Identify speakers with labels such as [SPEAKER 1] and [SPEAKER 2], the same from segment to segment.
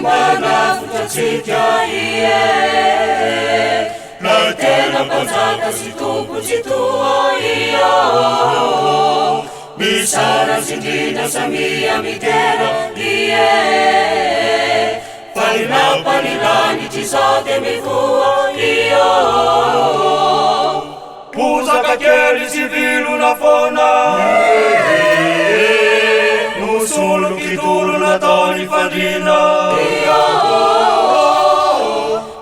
[SPEAKER 1] mimbana fitatsika ie na tena mpanjaka sy tompotsy toa ia misara sindrina samia mitera ie fanilapanilanitry sady mivoa ia bozaka kely sy vilona foana nosolo kitolo nataony fandrina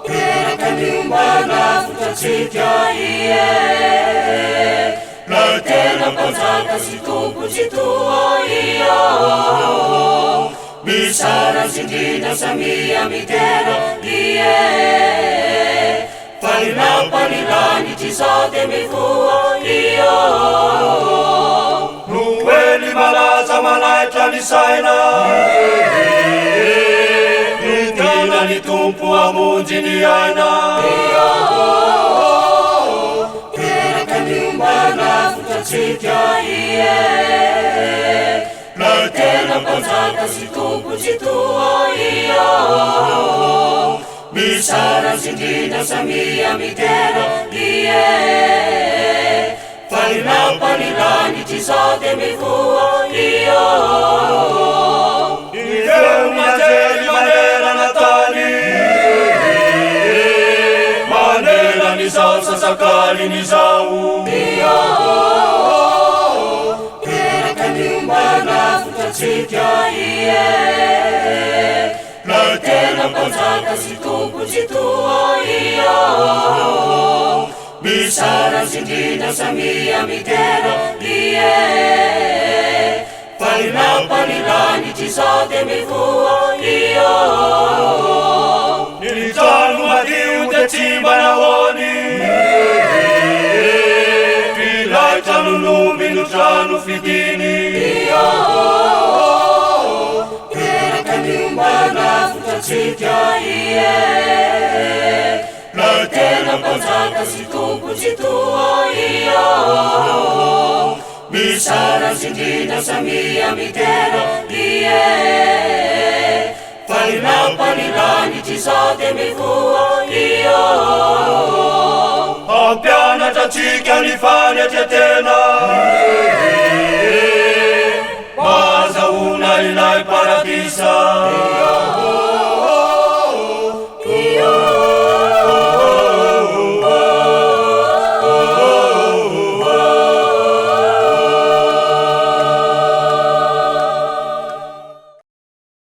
[SPEAKER 1] teraka miombana fotatsika ie na tena mpanjaka sy tompotsy toa ia misara sindrina samia mitera ie fanilapanilanitry sady mivoa ia noely malaza manaitra lisaina nitana ny tompo amonjy ny aina teraka miombana fotatsika ie na tena mpanjaka sy tompotsy toa ia misara sindrina samia mitera ie fanilapanilanitry sady mivoa ia ireo mianjely manerana tany maneran'izao sasakalin'izao ia teraka miombana fotatsika ie na tena mpanjaka sy tompotsy toa ia misara sindrina samia mitera ie fanilapanilanitry sady mivoa ia nilitano madio de tsy manahony filaitrano nomby no trano fidiny ia teraka miombana fotatsika ie na tena mpanjaka sy tompotsy toa ia misara sindrina samia mitera ie fanilapanilanitry sady mivoa ia ampianatra tsika ny fanetretena